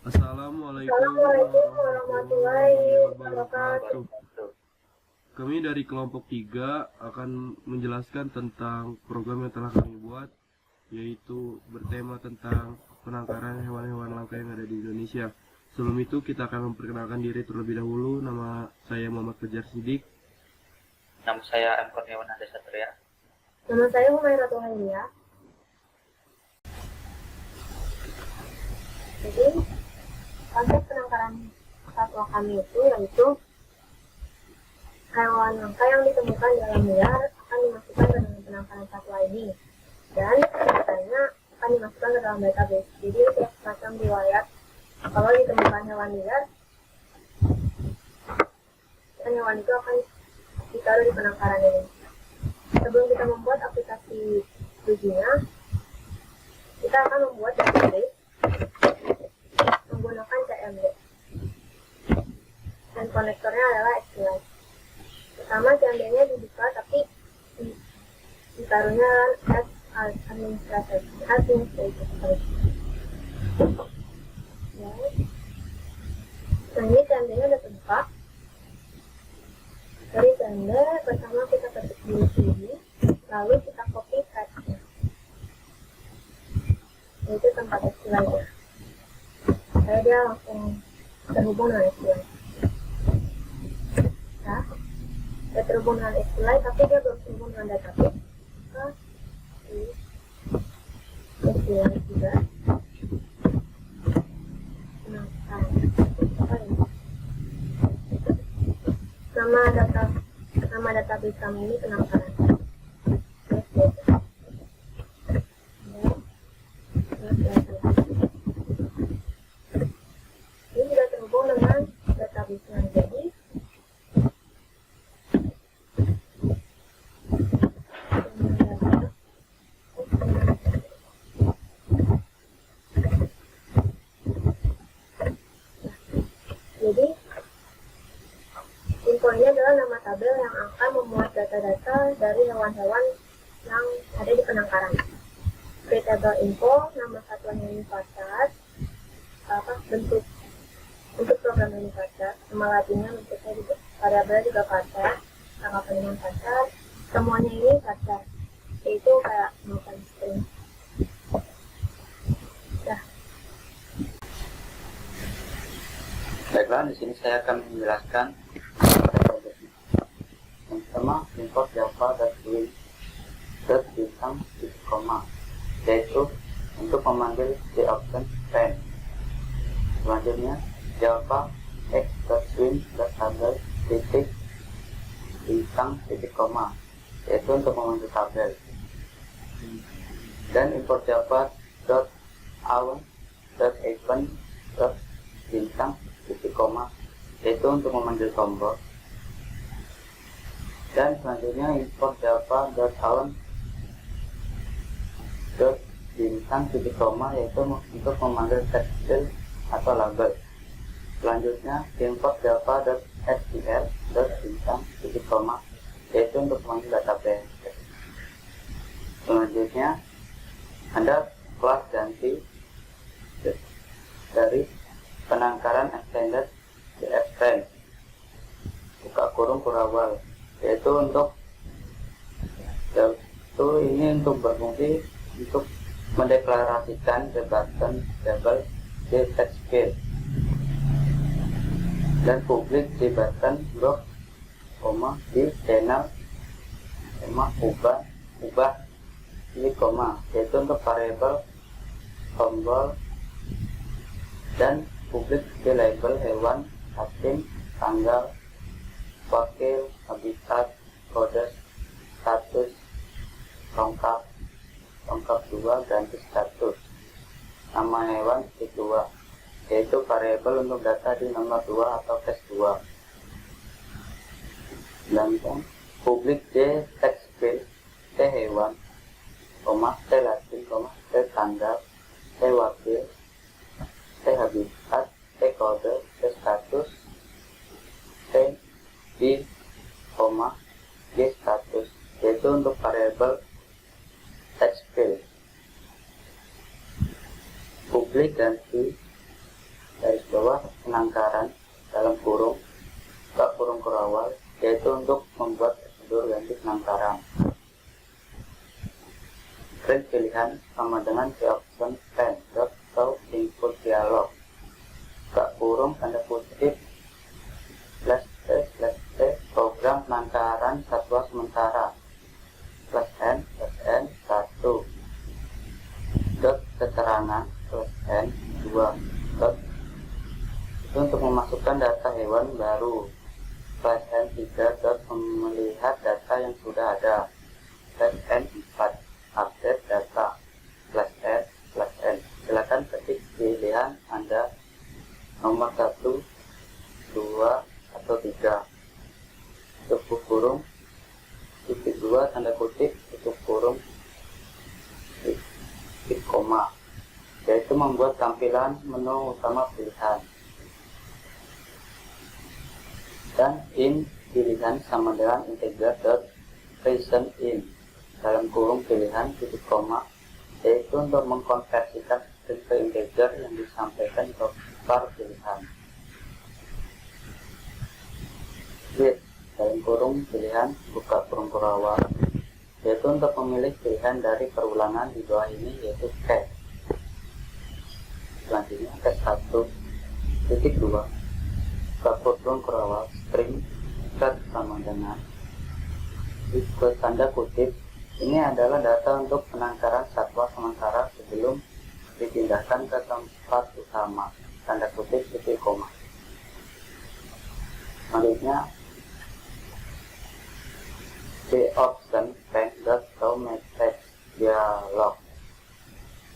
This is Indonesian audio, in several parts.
Assalamualaikum Assalamualaikum warahmatullahi warahmatullahi wabarakatuh. wabarakatuh. Kami dari kelompok 3 akan menjelaskan tentang program yang telah kami buat, yaitu bertema tentang penangkaran hewan-hewan langka yang ada di Indonesia. Sebelum itu kita akan memperkenalkan diri terlebih dahulu. Nama saya Muhammad Fajar Sidik. Nama saya M. Kurniawan Ade Satria. Nama saya Humaira Tuhailia. Jadi, konsep penangkaran satwa kami itu yaitu hewan langka yang ditemukan dalam liar akan dimasukkan ke dalam penangkaran satwa ini, dan datanya akan dimasukkan ke dalam database. Jadi, semacam riwayat kalau ditemukan hewan liar, dan hewan itu akan ditaruh di penangkaran ini. Sebelum kita membuat aplikasi 2G-nya, kita akan membuat database menggunakan CMD, dan konektornya adalah SQLite. Pertama, CMD-nya dibuka, tapi ditaruhnya as administrator. Ya. Nah, ini CMD-nya udah terbuka. Dari CMD, pertama kita ketik dulu sini, lalu kita copy paste-nya, yaitu tempat SQLite-nya. Saya dia langsung terhubung dengan SQLite. Nah, dia terhubung dengan SQLite, tapi dia belum terhubung dengan database. SQLite juga. Nama database kami ini penangkaran. Ini sudah terhubung dengan database-nya. Jadi info ini adalah nama tabel yang akan memuat data-data dari hewan-hewan yang ada di penangkaran. Free table info, nama satuannya ini pasar, bentuk program ini pasar, nama latinnya bentuknya juga, variabelnya juga pasar, tanggal penerimaan pasar, semuanya ini pasar, yaitu kayak makan string. Nah, Baiklah, di sini saya akan menjelaskan yang pertama, import Java .win bintang titik koma, yaitu untuk memanggil the option pen. Selanjutnya, Java x.swim tabel titik bintang titik koma, yaitu untuk memanggil tabel. Dan import Java .awn.event bintang titik koma, yaitu untuk memanggil tombol. Dan selanjutnya import java.awn bintang titik koma, yaitu untuk memanggil text field atau label. Selanjutnya import java.str bintang titik koma, yaitu untuk memanggil database. Selanjutnya ada kelas ganti dari penangkaran extended dfFrame buka kurung kurawal, yaitu ini untuk berfungsi untuk mendeklarasikan the button label di text field dan publik di button blok, di channel, ubah ini, yaitu untuk variabel tombol, dan publik di label hewan, asing, tanggal, wakil, habitat, kode, status, tongkap 2, ganti status, nama hewan titik 2, yaitu variabel untuk data di nomor 2 atau case 2. Dan publik di text field t hewan, t latin, t tanggal, t wakil, t habitat, t kode, t status, t di, g status, yaitu untuk variabel text field. Publik ganti bawah penangkaran dalam kurung buka kurung kurawal, yaitu untuk membuat prosedur ganti penangkaran. Screen pilihan sama dengan the option pen atau input dialog. Buka kurung tanda kutip /t program penangkaran satwa sementara /n 1 dot keterangan /n 2 dot itu untuk memasukkan data hewan baru /n 3 dot melihat data yang sudah ada /n 4 update data /n. Silakan ketik pilihan Anda nomor 1, 2 atau 3. Tutup kurung titik 2 tanda kutip tutup kurung titik koma, yaitu membuat tampilan menu utama pilihan. Dan in pilihan sama dengan integer dot present in dalam kurung pilihan titik koma, yaitu untuk mengkonversikan string ke integer yang disampaikan ke bar pilihan. With dalam kurung pilihan buka kurung kurawal, yaitu untuk memilih pilihan dari perulangan di bawah ini, yaitu cat. Selanjutnya cat 1 titik 2 buka kurung kurawal string cat sama dengan ikut tanda kutip. Ini adalah data untuk penangkaran satwa sementara sebelum dipindahkan ke tempat utama tanda kutip titik koma. Selanjutnya the option bank dot show message dialog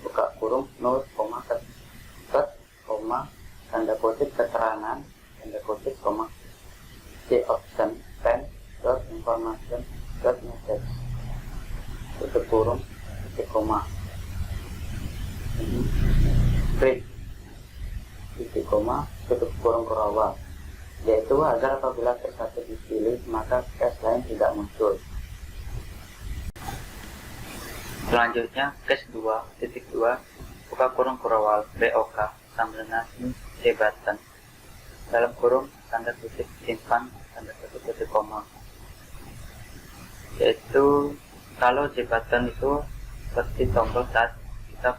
buka kurung null koma koma tanda kutip keterangan tanda kutip koma the option bank dot information dot message tutup kurung titik koma print titik koma tutup kurung kurawal, yaitu agar apabila case 1 dipilih maka case lain tidak muncul. Selanjutnya case 2 titik 2 buka kurung kurawal BOK sama dengan C button dalam kurung tanda kutip simpan tanda kutip titik koma, yaitu kalau C button itu seperti tombol saat kita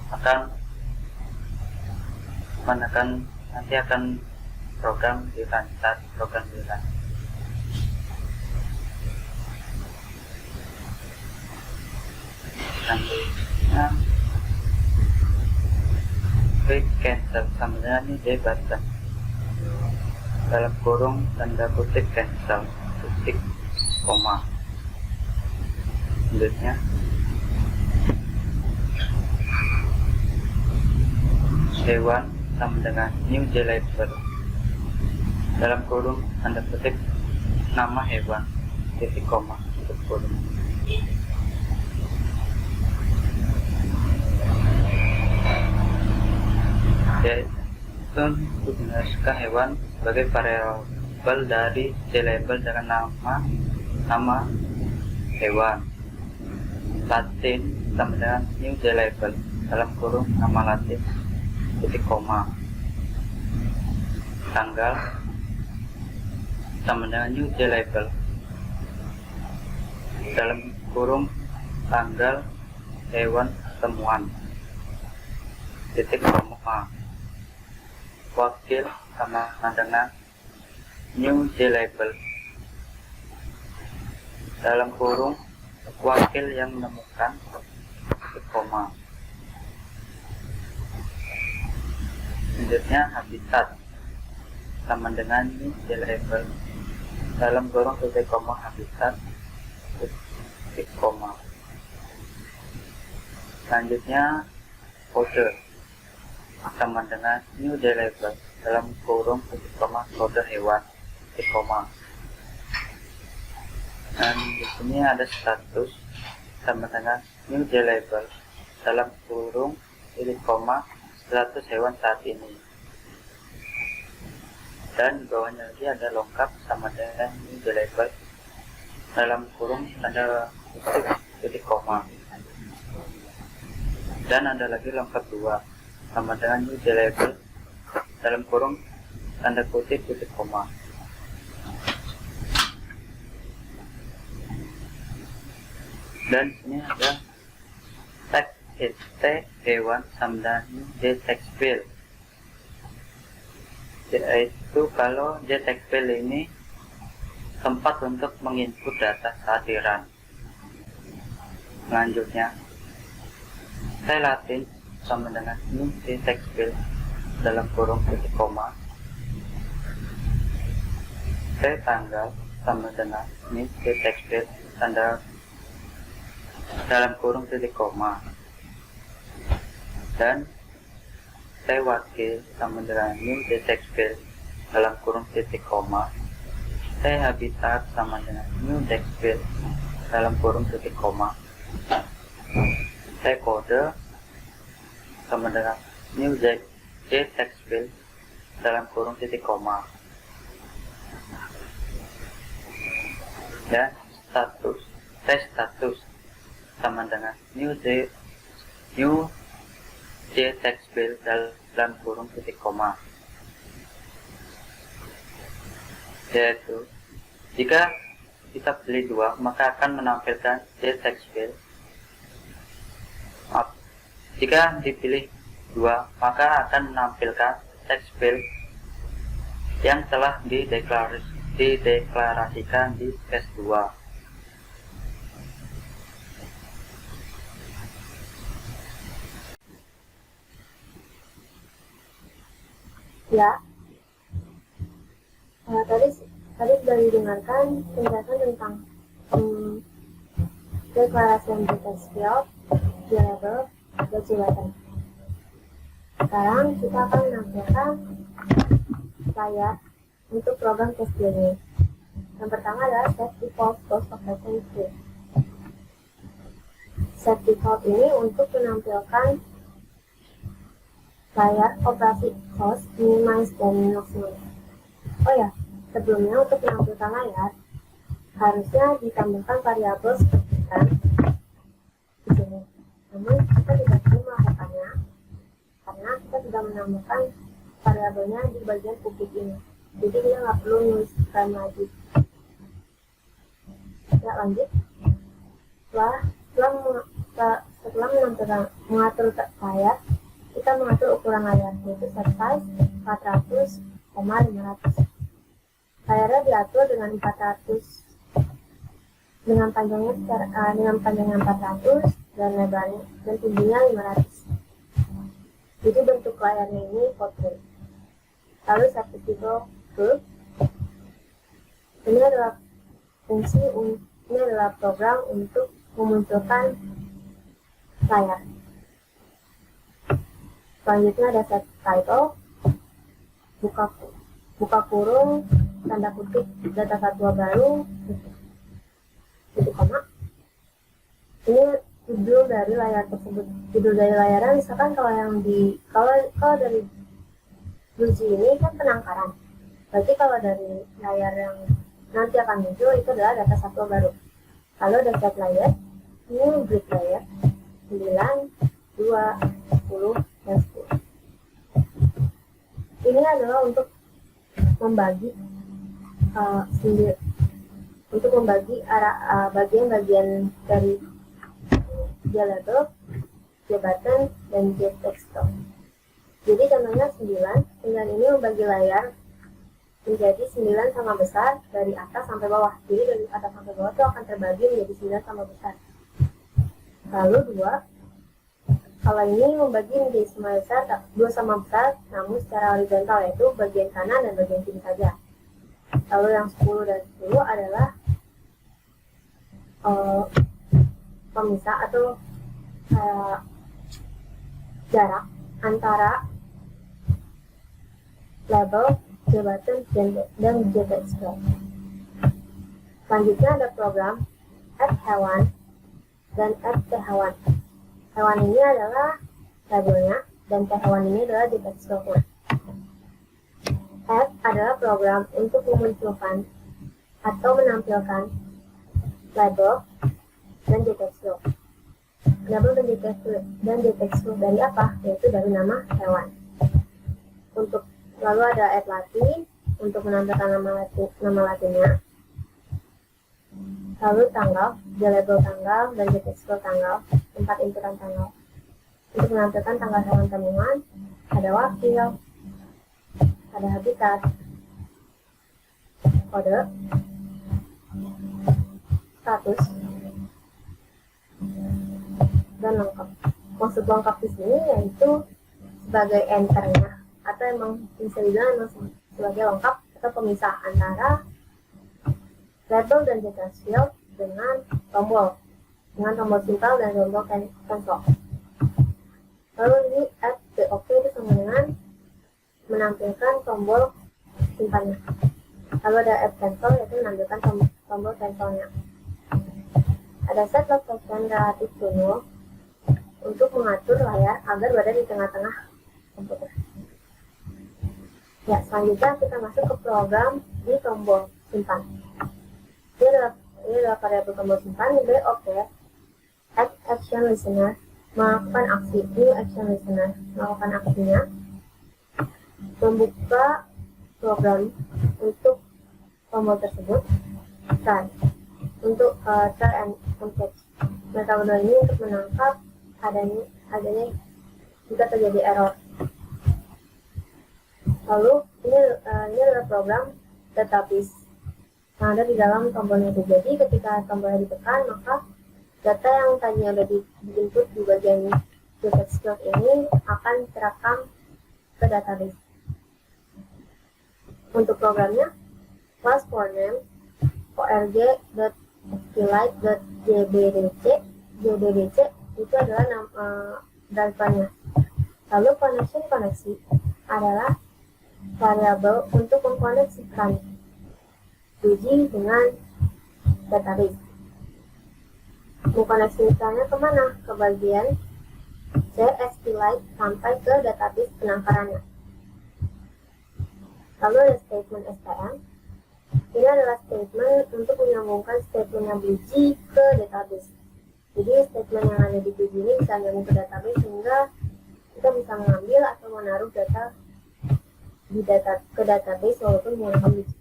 akan menekan nanti akan program di-run saat program di-run. Selanjutnya klik cancel sama dengan ini D button dalam kurung tanda kutip cancel titik koma. Selanjutnya hewan sama dengan new label dalam kurung tanda kutip nama hewan titik koma tutup kurung. Yaitu untuk menjelaskan hewan sebagai variabel dari label dengan nama hewan. Latin sama dengan new label dalam kurung nama Latin titik koma. Tanggal sama dengan new label dalam kurung tanggal hewan temuan titik koma. Wakil sama dengan new label dalam kurung wakil yang menemukan titik koma. Selanjutnya habitat sama dengan new label dalam kurung titik koma habitat titik koma. Selanjutnya kode sama dengan new label dalam kurung titik koma kode hewan titik koma. Dan di sini ada status sama dengan new label dalam kurung titik koma status hewan saat ini. Dan di bawahnya lagi ada lengkap sama dengan new label dalam kurung tanda kutip titik koma. Dan ada lagi lengkap 2 sama dengan new label dalam kurung tanda kutip titik koma. Dan ini ada teks st hewan samdan di text field, yaitu kalau di text field ini tempat untuk menginput data saat di run. Selanjutnya saya Latin sama dengan new di text field dalam kurung titik koma. Saya tanggal sama dengan new di text field tanda dalam kurung titik koma. Dan saya wakil sama dengan new di text field dalam kurung titik koma. Saya habitat sama dengan new text field dalam kurung titik koma. Saya kode sama dengan new j text field dalam kurung titik koma. Dan status, saya status sama dengan new j text field dalam kurung titik koma, yaitu jika kita pilih 2 maka akan menampilkan j text field. Jika dipilih 2 maka akan menampilkan text field yang telah dideklarasikan di case 2. Ya, tadi sudah didengarkan penjelasan tentang deklarasi yang di text field, variable, dan jabatan. Sekarang kita akan menampilkan layar untuk program test ini. Yang pertama adalah set default host operation script. Set default ini untuk menampilkan layar operasi host, minimize, dan maximize. Oh ya, sebelumnya untuk menampilkan layar harusnya ditambahkan variabel seperti kan di sini. Namun kita tidak perlu melakukannya karena kita sudah menambahkan variabelnya di bagian publik ini. Jadi kita nggak perlu nuliskan lagi. Ya, lanjut. Setelah mengatur layar, kita mengatur ukuran layar, yaitu set size 400,500. Layarnya diatur dengan 400 dengan panjangnya 400 dan lebarnya dan tingginya 500. Jadi bentuk layarnya ini portrait. Lalu certificate curve. Ini adalah program untuk memunculkan layar. Selanjutnya ada set title, buka kurung, tanda kutip data satwa baru, titik koma. Ini judul dari layar tersebut. Judul dari layarnya misalkan kalau dari Luigi ini kan penangkaran. Berarti kalau dari layar yang nanti akan muncul itu adalah data satwa baru. Lalu ada set layer, ini grid layer 9, 2, 10, dan 10. Ini adalah untuk membagi bagian-bagian dari label, jabatan, dan text. Jadi contohnya 9 ini membagi layar menjadi 9 sama besar dari atas sampai bawah. Jadi dari atas sampai bawah itu akan terbagi menjadi 9 sama besar. Lalu 2, kalau ini membagi menjadi 2 sama besar, namun secara horizontal, yaitu bagian kanan dan bagian kiri saja. Lalu yang 10 dan 10 adalah pemisah atau jarak antara label, jabatan, dan text. Selanjutnya ada program add hewan dan add hewan. Hewan ini adalah labelnya dan hewan ini adalah text nya. Add adalah program untuk memunculkan atau menampilkan label dan text. Label dan text dari apa? Yaitu dari nama hewan. Untuk Lalu ada add latin untuk menampilkan nama latinnya. Lalu tanggal, the label tanggal, dan the textual tanggal, tempat inputan tanggal. Untuk menampilkan tanggal hewan temuan, ada wakil, ada habitat, kode, status, dan lengkap. Maksud lengkap di sini yaitu sebagai enternya, atau emang bisa dibilang sebagai lengkap atau pemisah antara label dan detail field dengan tombol simpel dan tombol cancel. Lalu ini add the OK itu sama dengan menampilkan tombol simpannya. Lalu ada add cancel yaitu menampilkan tombol cancelnya. Ada set location relatif to null untuk mengatur layar agar berada di tengah-tengah komputer. Ya, selanjutnya kita masuk ke program di tombol simpan. Ini adalah variabel tombol simpan. Di OK, add action listener, melakukan aksi, new action listener, melakukan aksinya, membuka program untuk tombol tersebut, try, untuk try and catch. Metode ini untuk menangkap adanya jika terjadi error. Lalu ini adalah program database yang ada di dalam tombolnya itu. Jadi ketika tombolnya ditekan, maka data yang tadinya ada di input di bagian text field ini akan terekam ke database. Untuk programnya, class for name org.sqlite.jbdc itu adalah drivernya. Lalu koneksi adalah variabel untuk mengkoneksikan uji dengan database. Mengkoneksikannya kemana? Ke bagian SQLite sampai ke database penangkarannya. Lalu ada statement STM. Ini adalah statement untuk menyambungkan statementnya Bluejay ke database. Jadi statement yang ada di Bluejay ini bisa nyambung ke database sehingga kita bisa mengambil atau menaruh data ke database walaupun menggunakan Bluejay.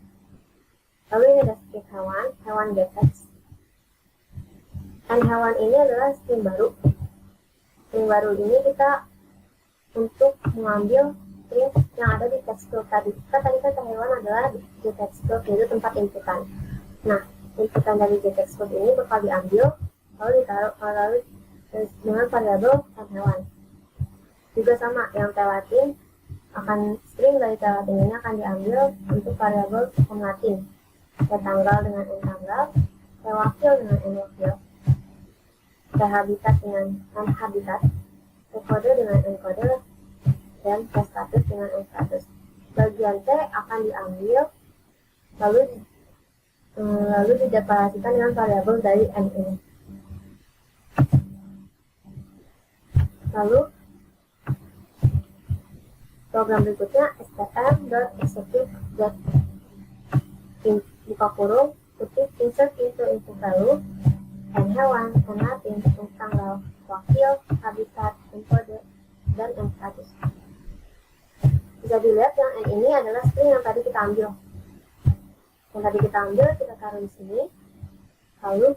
Lalu ini ada script hewan gettext. Dan hewan ini adalah string baru. String baru ini kita untuk mengambil string yang ada di text field tadi. Kita tadi kata hewan adalah di text field, yaitu tempat inputan. Nah, inputan dari text field ini bakal diambil lalu ditaruh dengan variabel hewan. Juga sama, yang telatin akan string dari telatin ini akan diambil untuk variabel latin. Tanggal dengan tanggal, wakil dengan wakil, habitat dengan habitat, kode dengan encode, dan status dengan status. Bagian T akan diambil lalu dideklarasikan dengan variabel dari N ini. Lalu program berikutnya stm.execute buka kurung kutip insert into input value and hewan, latin, tanggal, wakil, habitat, encode, dan status. Bisa dilihat yang N ini adalah string yang tadi kita ambil. Yang tadi kita ambil, kita taruh di sini. Lalu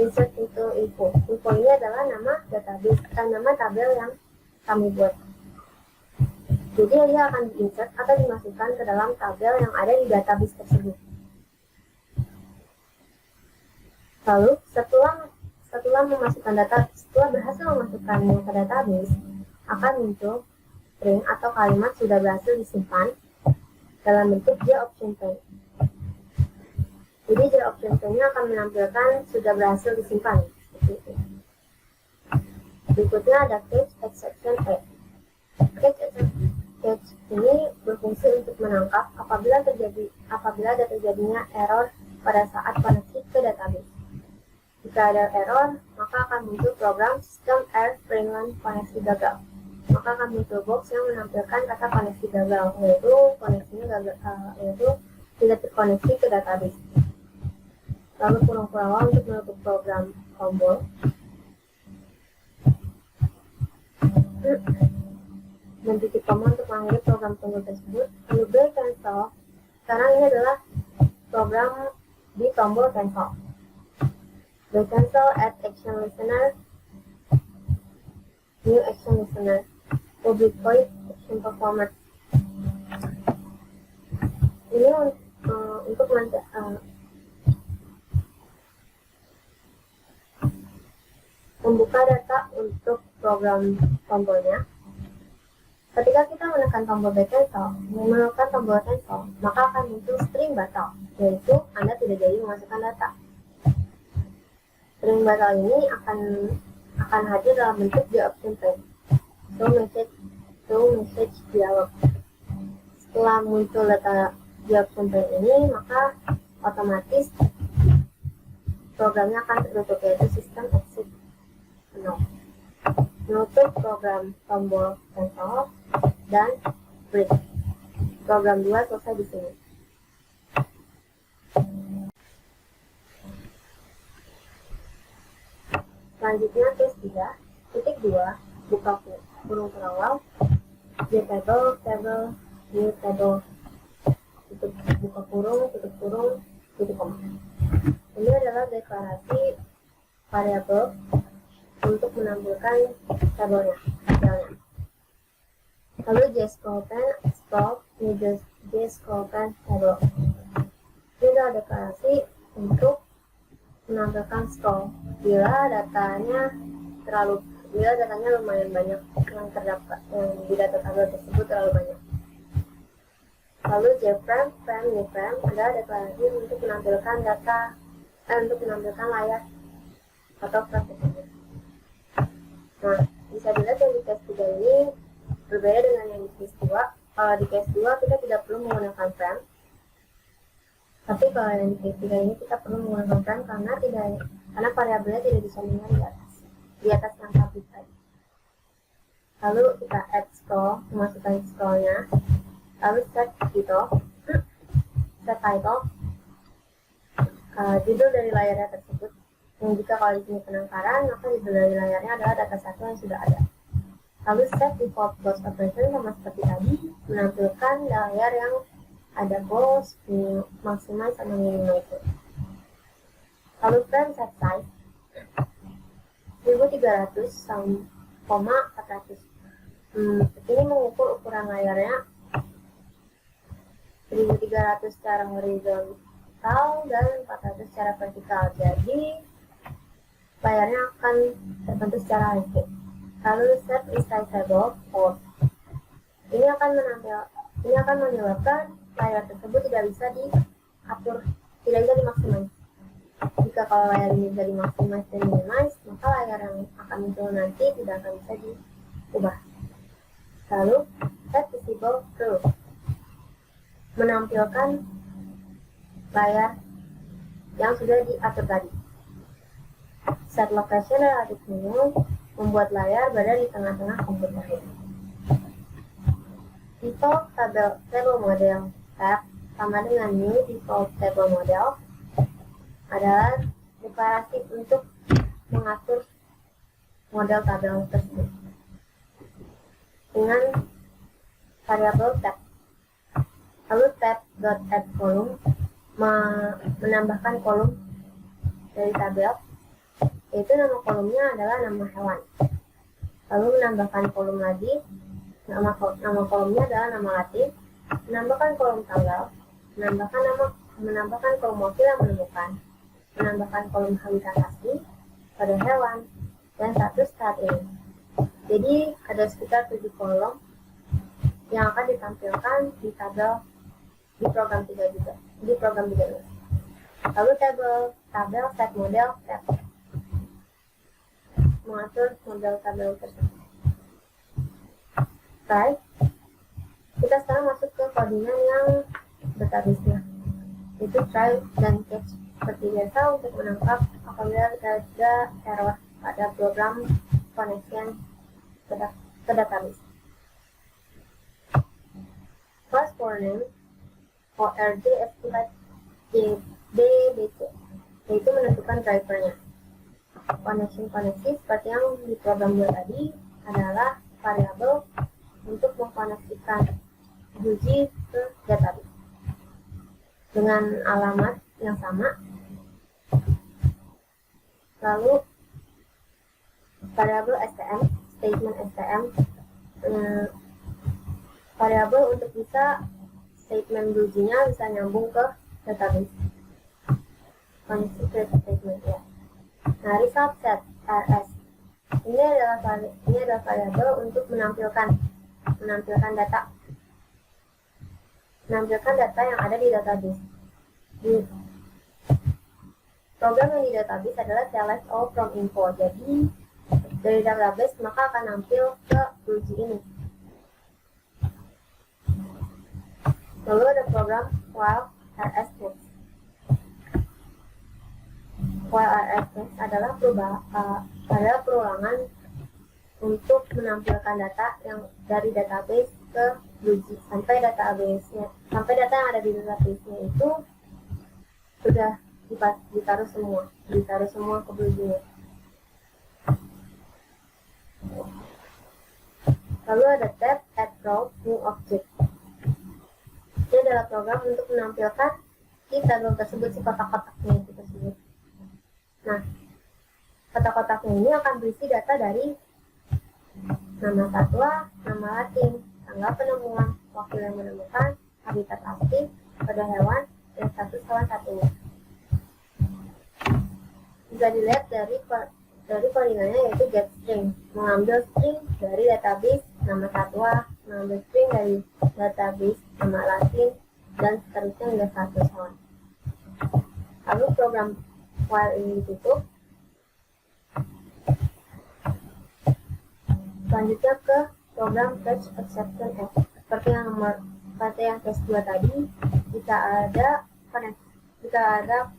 insert into info. Info ini adalah nama database, nama tabel yang kami buat. Jadi dia akan diinsert atau dimasukkan ke dalam tabel yang ada di database tersebut. Lalu setelah memasukkan data, setelah berhasil memasukkannya ke database, akan muncul string atau kalimat sudah berhasil disimpan dalam bentuk JOption10. Jadi JOption10-nya akan menampilkan sudah berhasil disimpan. Seperti itu. Berikutnya ada catch exception E. Catch ini berfungsi untuk menangkap apabila ada terjadinya error pada saat koneksi ke database. Jika ada error, maka akan muncul program system error Finland koneksi gagal. Maka akan muncul box yang menampilkan kata koneksi gagal, yaitu koneksinya gagal, yaitu tidak terkoneksi ke database. Lalu kurang-kurang untuk menutup program tombol. dan titik koma untuk mengakhiri program tombol tersebut. Lalu B cancel, karena ini adalah program di tombol cancel. B cancel, add action listener, new action listener, public voice action performer. Ini untuk membuka data untuk program tombolnya. Ketika kita menekan tombol back cancel, maka akan muncul string batal, yaitu Anda tidak jadi memasukkan data. String batal ini akan hadir dalam bentuk the option pane. So message dialog. Setelah muncul data the option pane ini, maka otomatis programnya akan tertutup, yaitu sistem exit penuh. Menutup program tombol cancel dan break. Program 2 selesai di sini. Selanjutnya case 3, titik 2, buka kurung terawal, get table, new table, buka kurung, tutup kurung, titik koma. Ini adalah deklarasi variabel untuk menampilkan tabelnya. Lalu jscroll table. Ini adalah deklarasi untuk menampilkan scroll bila datanya lumayan banyak yang terdapat, yang di data tabel tersebut terlalu banyak. Lalu jframe, new frame adalah deklarasi untuk menampilkan layar atau frame tersebut. Nah, bisa dilihat yang di case 3 ini berbeda dengan yang di case 2. Kalau di case 2 kita tidak perlu menggunakan frame, tapi kalau yang di case 3 ini kita perlu menggunakan frame karena variabelnya tidak bisa di atas yang public tadi. Lalu kita add scroll, memasukkan scrollnya, lalu set title, judul dari layarnya tersebut. Dan jika kalau di sini penangkaran, maka judul dari layarnya adalah data satu yang sudah ada. Lalu set default close operation sama seperti tadi, menampilkan layar yang ada close, maximize, sama minimize. Lalu frame set size 1300 sama 400. Ini mengukur ukuran layarnya 1300 secara horizontal dan 400 secara vertikal. Jadi layarnya akan terbentuk secara landscape. Lalu set resizable port. Ini akan menyebabkan layar tersebut tidak bisa diatur, tidak bisa dimaksimal. Jika kalau layar ini bisa dimaksimal dan minimize, maka layar yang akan muncul nanti tidak akan bisa diubah. Lalu set visible through, menampilkan layar yang sudah diatur tadi. Set location relative minimum, membuat layar berada di tengah-tengah komputer. Default table model tab sama dengan new default table model adalah deklarasi untuk mengatur model tabel tersebut dengan variabel tab. Lalu tab.add column menambahkan kolom dari tabel, yaitu nama kolomnya adalah nama hewan. Lalu menambahkan kolom lagi, nama kolomnya adalah nama latin, menambahkan kolom tanggal, menambahkan kolom wakil yang menemukan, menambahkan kolom habitat asli pada hewan, dan status saat ini. Jadi ada sekitar 7 kolom yang akan ditampilkan di tabel di program 3 juga, di program 3 ini. Lalu tabel set model tab mengatur model tabel tersebut. Baik, kita sekarang masuk ke codingan yang database-nya, yaitu try dan catch. Seperti biasa untuk menangkap apabila ada error pada program connection ke database. Class for name ORG estimate DBC, yaitu menentukan drivernya. Koneksi seperti yang di program 2 tadi adalah variabel untuk mengkoneksikan Guji ke database dengan alamat yang sama. Lalu variabel STM, statement STM, variabel untuk bisa statement Guji-nya bisa nyambung ke database. Koneksi ke statement ya. Nah, result set RS ini adalah variabel untuk menampilkan data yang ada di database. Program yang di database adalah select all from info. Jadi dari database maka akan nampil ke Guji ini. Lalu ada program while rs next. While rs next adalah perulangan untuk menampilkan data yang dari database ke Guji sampai data yang ada di database-nya itu sudah ditaruh semua ke Guji-nya. Lalu ada tab add row new object. Ini adalah program untuk menampilkan di tabel tersebut si kotak-kotaknya yang kita sebut. Nah, kotak-kotaknya ini akan berisi data dari nama satwa, nama latin, tanggal penemuan, waktu yang menemukan, habitat asli, pada hewan, dan status hewan satunya. Bisa dilihat dari codingannya yaitu get string, mengambil string dari database nama satwa, mengambil string dari database nama latin, dan seterusnya hingga status hewan. Lalu program while ini ditutup. Selanjutnya ke program fetch exception F. Seperti yang case 2 tadi, jika ada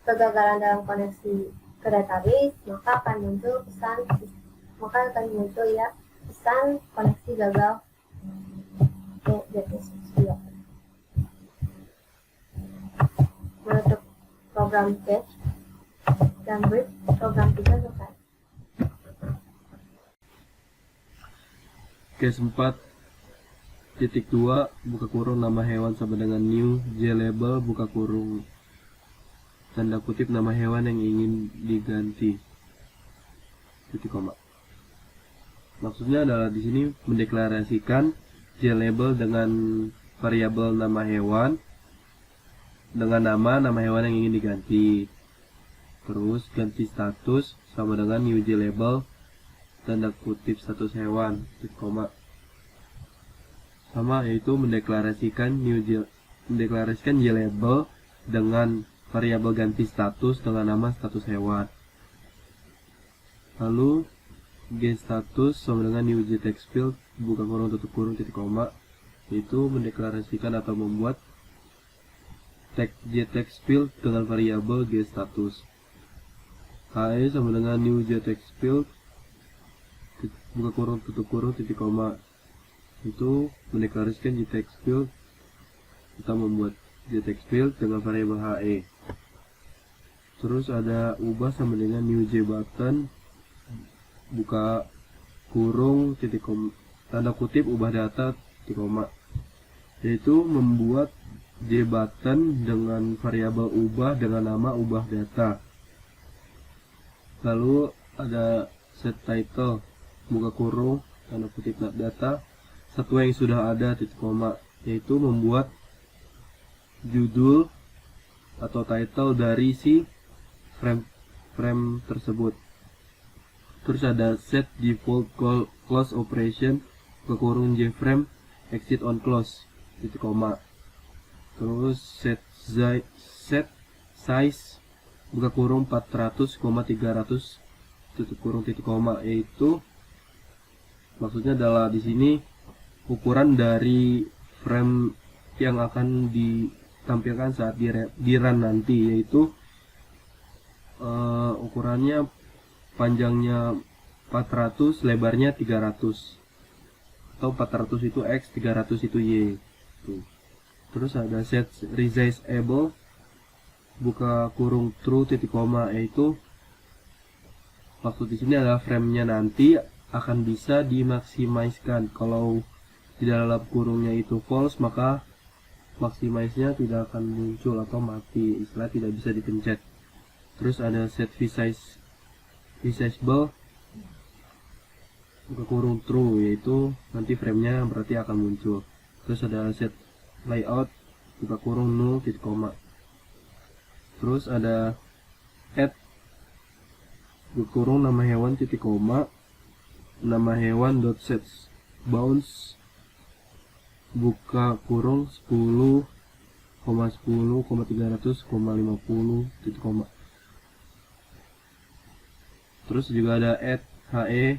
kegagalan dalam koneksi ke database, maka akan muncul pesan koneksi gagal menutup program fetch dan break program 3 selesai. Case 4.2 buka kurung nama hewan sama dengan new JLabel buka kurung tanda kutip nama hewan yang ingin diganti titik koma. Maksudnya adalah di sini mendeklarasikan JLabel dengan variabel nama hewan dengan nama hewan yang ingin diganti. Terus ganti status sama dengan new JLabel tanda kutip status hewan titik koma. Sama yaitu mendeklarasikan JLabel dengan variabel ganti status dengan nama status hewan. Lalu getStatus sama dengan new JTextField buka kurung tutup kurung titik koma, yaitu mendeklarasikan atau membuat tag JTextField dengan variabel getStatus. HE sama dengan new JTextField buka kurung tutup kurung titik koma, itu mendeklarasikan JTextField kita membuat JTextField dengan variabel HE. Terus ada ubah sama dengan new JButton buka kurung titik koma tanda kutip ubah data titik koma, yaitu membuat JButton dengan variabel ubah dengan nama ubah data. Lalu ada setTitle buka kurung tanda kutip data satwa yang sudah ada titik koma, yaitu membuat judul atau title dari si frame tersebut. Terus ada set default close operation buka kurung jframe exit on close titik koma. Terus set size buka kurung 400,300 tutup kurung titik koma, yaitu maksudnya adalah di sini ukuran dari frame yang akan ditampilkan saat di run nanti, yaitu ukurannya panjangnya 400, lebarnya 300, atau 400 itu X, 300 itu Y. Tuh. Terus ada set resizable buka kurung true titik koma, yaitu maksud di sini adalah framenya nanti akan bisa dimaksimaiskan. Kalau di dalam kurungnya itu false, maka maximize-nya tidak akan muncul atau mati, istilah tidak bisa dipencet. Terus ada set visible buka kurung true, yaitu nanti frame-nya berarti akan muncul. Terus ada set layout buka kurung null titik koma. Terus ada add buka kurung nama hewan titik koma, nama hewan dot set bounds buka kurung 10,10,300,50 titik koma. Terus juga ada add he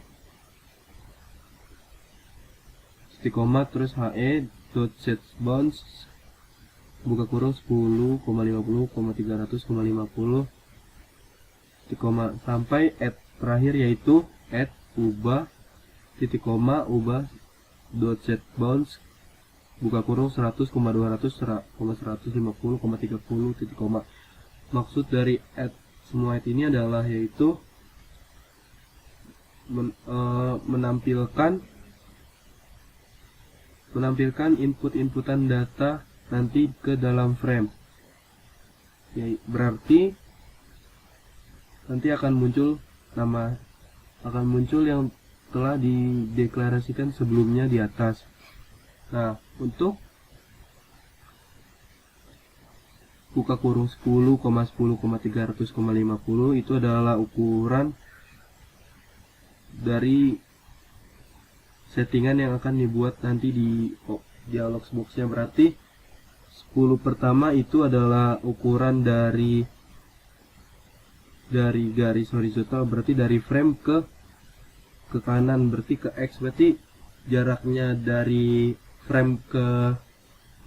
titik koma, terus he dot set bounds buka kurung 10,50,300,50 titik koma, sampai add terakhir yaitu add ubah titik koma ubah dot set bounds buka kurung 100,200,150,30 titik koma. Maksud dari add semua add ini adalah yaitu menampilkan inputan data nanti ke dalam frame. Ya, berarti nanti akan muncul yang telah dideklarasikan sebelumnya di atas. Nah, untuk buka kurung 10,10,300,50 itu adalah ukuran dari settingan yang akan dibuat nanti di dialog boxnya. Berarti 10 pertama itu adalah ukuran dari garis horizontal, berarti dari frame ke kanan, berarti ke X, berarti jaraknya dari frame ke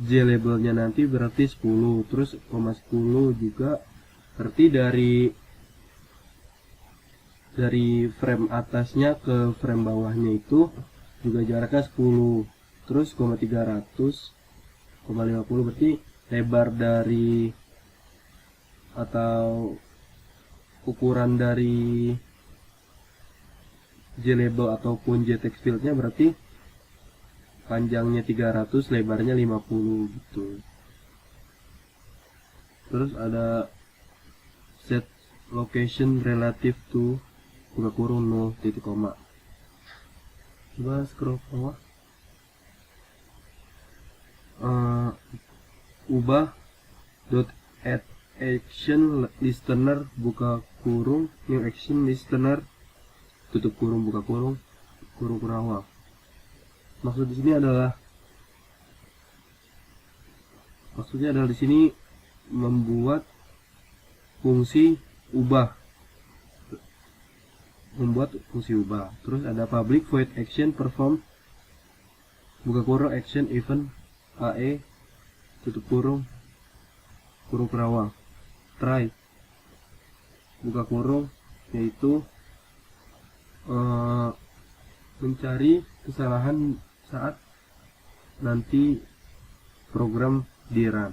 J labelnya nanti berarti 10. Terus 10 juga berarti dari frame atasnya ke frame bawahnya itu juga jaraknya 10. Terus 300,50 berarti lebar dari atau ukuran dari J label ataupun J text fieldnya berarti panjangnya 300, lebarnya 50 gitu. Terus ada set location relative to buka kurung 0 titik koma. Coba scroll ke bawah. Ubah dot add action listener buka kurung new action listener tutup kurung buka kurung kurawal. Maksudnya di sini membuat fungsi ubah. Terus ada public void action perform buka kurung action event AE tutup kurung kurawal. Try buka kurung yaitu mencari kesalahan saat nanti program di run.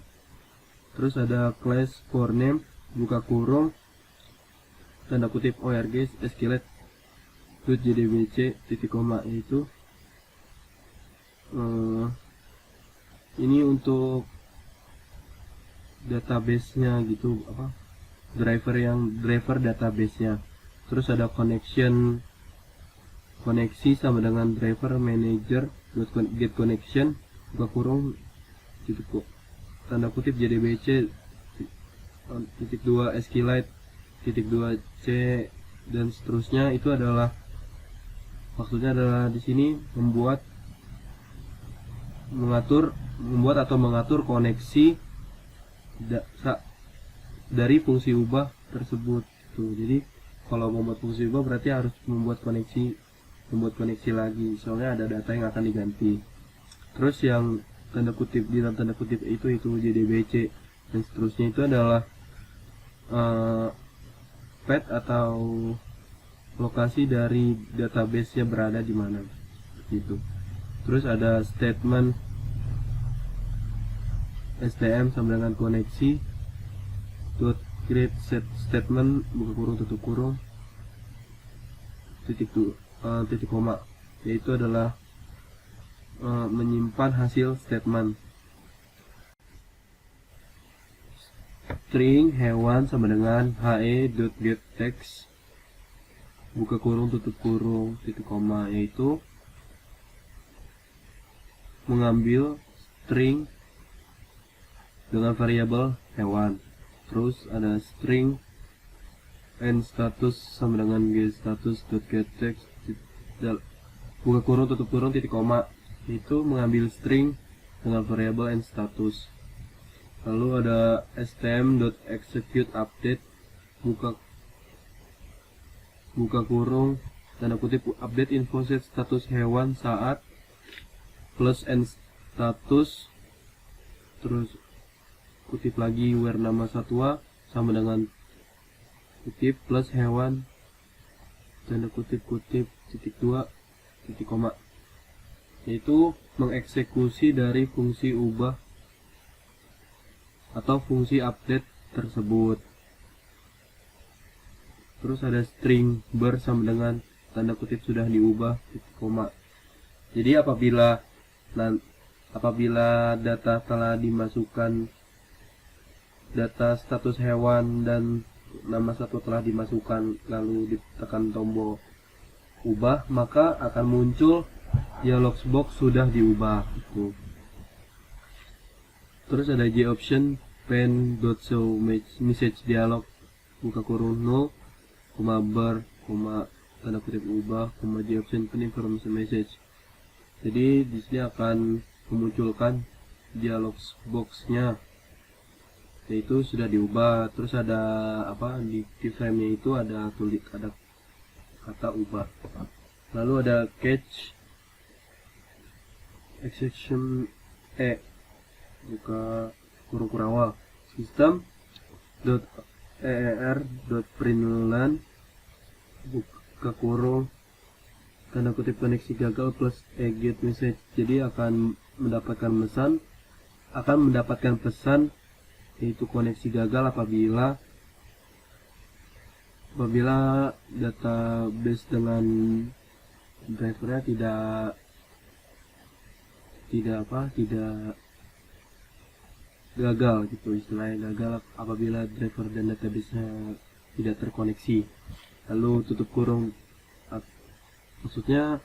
Terus ada class for name buka kurung tanda kutip org sklet jdbc titik koma, yaitu ini untuk database-nya gitu, driver database-nya. Terus ada koneksi sama dengan driver manager get connection buka kurung tanda kutip jdbc titik 2 skylite titik 2 c dan seterusnya. Itu adalah maksudnya adalah di sini membuat atau mengatur koneksi dari fungsi ubah tersebut tuh. Jadi kalau membuat fungsi ubah berarti harus membuat koneksi lagi, soalnya ada data yang akan diganti. Terus yang tanda kutip di dalam tanda kutip itu jdbc dan seterusnya itu adalah path atau lokasi dari database-nya berada di mana gitu. Terus ada statement stm sama dengan koneksi dot create set statement buka kurung tutup kurung titik titik koma, yaitu adalah menyimpan hasil statement. String hewan sama dengan he.getText buka kurung tutup kurung titik koma, yaitu mengambil string dengan variabel hewan. Terus ada string n status sama dengan getStatus.getText buka kurung tutup kurung titik koma, itu mengambil string dengan variabel n status. Lalu ada stm.executeUpdate buka kurung tanda kutip update info set status hewan saat plus n status, terus kutip lagi where nama satwa sama dengan kutip plus hewan tanda kutip titik 2 titik koma, yaitu mengeksekusi dari fungsi ubah atau fungsi update tersebut. Terus ada string bersama dengan tanda kutip sudah diubah titik koma. Jadi apabila data telah dimasukkan, data status hewan dan nama satwa telah dimasukkan, lalu ditekan tombol ubah, maka akan muncul dialog box sudah diubah gitu. Terus ada JOption pen.show message dialog buka kurung no, bar, tanda kutip ubah, JOption pen information message. Jadi di sini akan memunculkan dialog boxnya, yaitu sudah diubah. Terus ada di keyframe-nya itu ada kata ubah. Lalu ada catch exception buka kurung kurawal system.eer.println buka kurung tanda kutip koneksi gagal plus get message. Jadi akan mendapatkan pesan yaitu koneksi gagal apabila database dengan drivernya tidak gagal gitu, istilahnya gagal apabila driver dan database-nya tidak terkoneksi. Lalu tutup kurung, maksudnya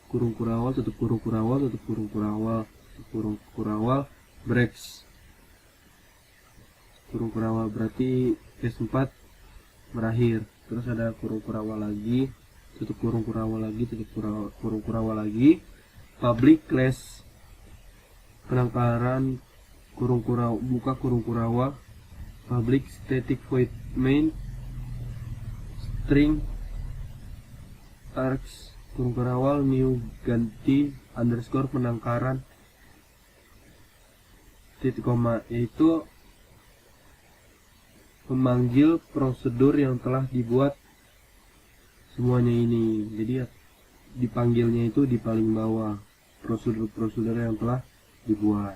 kurung kurawal, tutup kurung kurawal, tutup kurung kurawal, tutup kurung kurawal, breaks. Kurung kurawal berarti case 4 berakhir. Terus ada kurung kurawal lagi, tutup kurung kurawal lagi, tutup kurung kurawal lagi, public class penangkaran kurung kurawal, buka kurung kurawal, public static void main string args kurung kurawal new ganti underscore penangkaran titik koma, yaitu memanggil prosedur yang telah dibuat semuanya ini. Jadi dipanggilnya itu di paling bawah, prosedur yang telah dibuat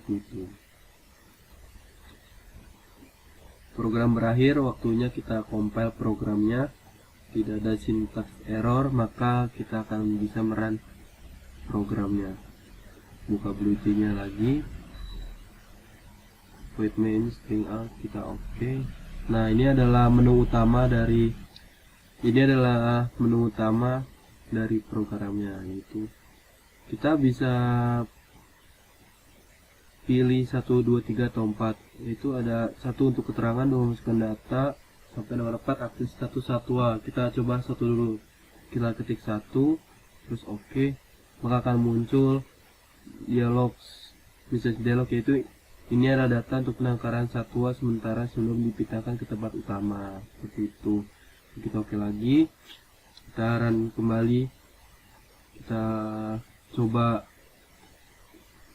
gitu. Program berakhir, waktunya kita compile programnya, tidak ada syntax error, maka kita akan bisa merun programnya. Buka Bluetooth nya lagi, void main string out, kita oke. Nah, ini adalah menu utama dari programnya, yaitu kita bisa pilih 1, 2, 3 atau 4. Itu ada 1 untuk keterangan, 2 memasukkan data, sampai nomor 4 aktif status satwa. Kita coba 1 dulu, kita ketik 1 terus oke, maka akan muncul message dialog, yaitu ini adalah data untuk penangkaran satwa sementara sebelum dipindahkan ke tempat utama, seperti itu. Kita oke lagi, kita run kembali, kita coba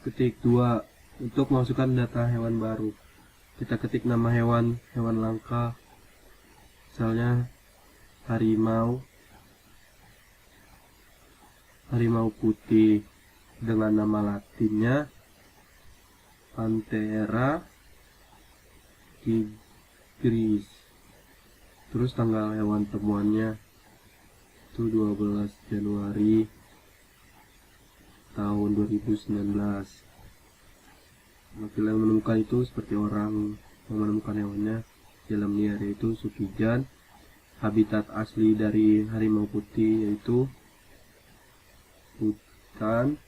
ketik 2 untuk memasukkan data hewan baru. Kita ketik nama hewan langka, misalnya harimau putih, dengan nama latinnya Panthera tigris. Terus tanggal hewan temuannya yaitu 12 Januari tahun 2019. Wakil yang menemukan itu seperti orang yang menemukan hewannya di alam liar, yaitu Sukijan. Habitat asli dari harimau putih yaitu hutan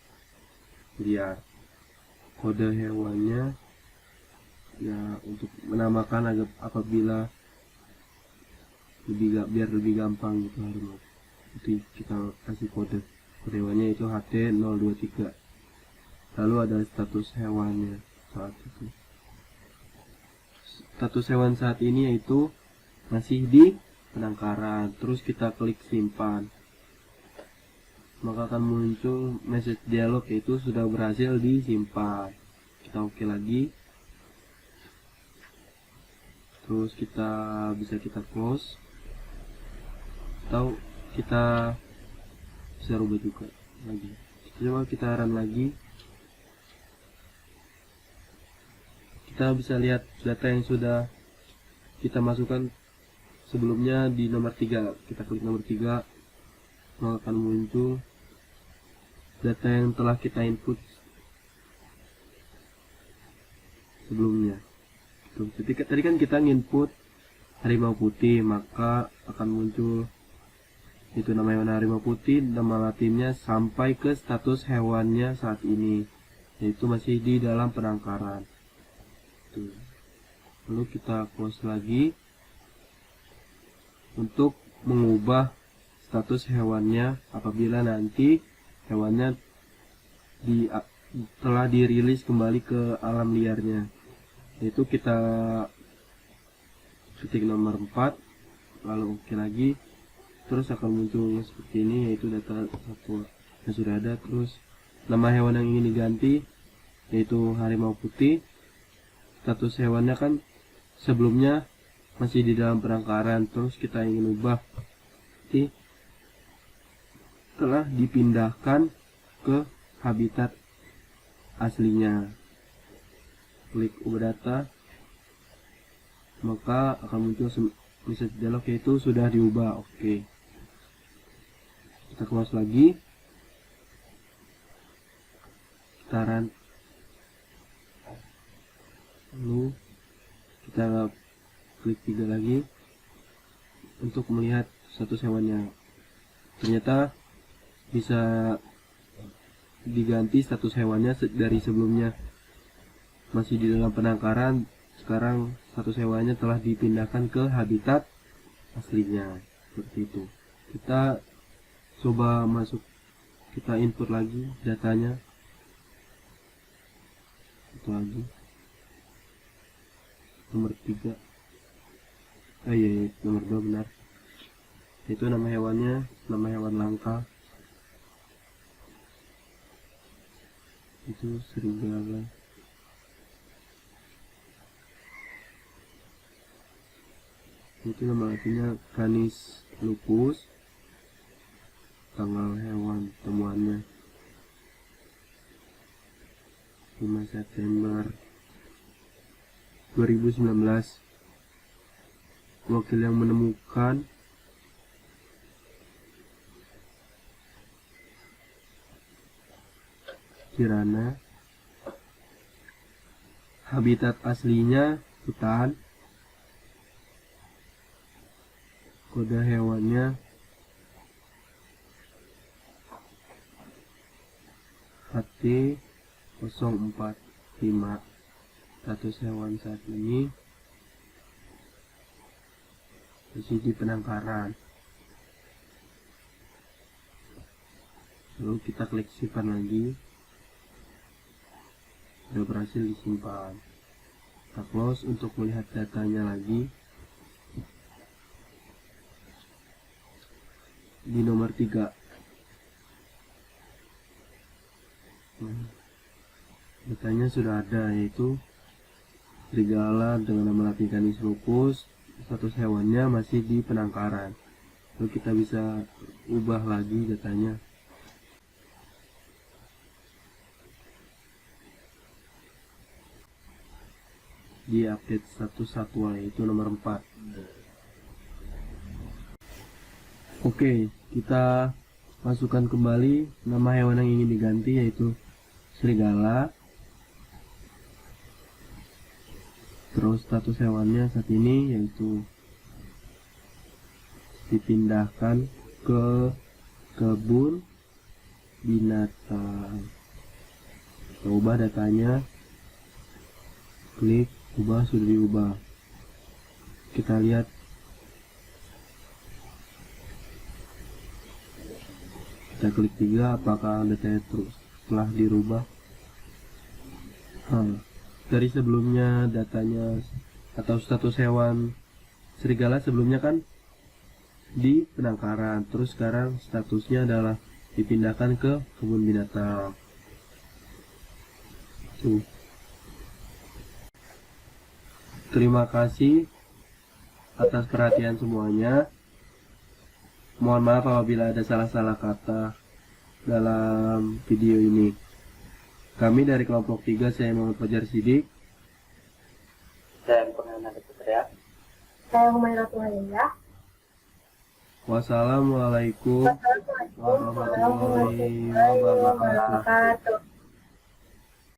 liar. Kode hewannya ya untuk menamakan agar apabila biar lebih gampang gitu harimau putih, kita kasih kode hewannya itu HT023. Lalu ada status hewannya saat itu. Status hewan saat ini yaitu masih di penangkaran. Terus kita klik simpan, maka akan muncul message dialog yaitu sudah berhasil disimpan. Kita oke lagi, terus kita close atau kita bisa rubah juga lagi. Coba kita run lagi, kita bisa lihat data yang sudah kita masukkan sebelumnya di nomor 3. Kita klik nomor 3, maka akan muncul data yang telah kita input sebelumnya. Ketika tadi kan kita input harimau putih, maka akan muncul itu nama hewan harimau putih, nama latinnya sampai ke status hewannya saat ini, yaitu masih di dalam penangkaran. Lalu kita close lagi untuk mengubah status hewannya apabila nanti hewannya telah dirilis kembali ke alam liarnya, yaitu kita ketik nomor 4, lalu oke lagi, terus akan muncul seperti ini, yaitu data satwa yang sudah ada. Terus nama hewan yang ingin diganti yaitu harimau putih. Status hewannya kan sebelumnya masih di dalam penangkaran, terus kita ingin ubah telah dipindahkan ke habitat aslinya. Klik ubah data, maka akan muncul message dialog yaitu sudah diubah. Oke, kita close lagi, kita run, lalu kita klik 3 lagi untuk melihat status hewannya. Ternyata bisa diganti status hewannya dari sebelumnya masih di dalam penangkaran, sekarang status hewannya telah dipindahkan ke habitat aslinya. Seperti itu. Kita coba masuk, kita input lagi datanya. Itu lagi nomor 3, iya, nomor 2 benar, itu nama hewannya, nama hewan langka itu serigala. Itu nama artinya Canis lupus. Tanggal hewan temuannya 5 September 2019. Wakil yang menemukan Kirana. Habitat aslinya hutan. Kode hewannya HT045. Status hewan saat ini masih di penangkaran. Lalu kita klik simpan lagi, sudah berhasil disimpan. Kita close untuk melihat datanya lagi. Di nomor 3 datanya sudah ada, yaitu serigala dengan nama latin Canis lupus. Status hewannya masih di penangkaran. Lalu kita bisa ubah lagi datanya. Di update status satwa, yaitu nomor 4. Oke, kita masukkan kembali nama hewan yang ingin diganti, yaitu serigala. Terus status hewannya saat ini yaitu dipindahkan ke kebun binatang. Kita ubah datanya, klik ubah, sudah diubah. Kita lihat kita klik 3 apakah datanya terus setelah dirubah. Dari sebelumnya datanya atau status hewan serigala sebelumnya kan di penangkaran, terus sekarang statusnya adalah dipindahkan ke kebun binatang. Tuh. Terima kasih atas perhatian semuanya. Mohon maaf apabila ada salah-salah kata dalam video ini. Kami dari kelompok 3, saya Muhammad Fajar Sidik. Saya Purnama Putria. Saya Humaira Tuhailillah. Wassalamualaikum warahmatullahi wabarakatuh. wabarakatuh.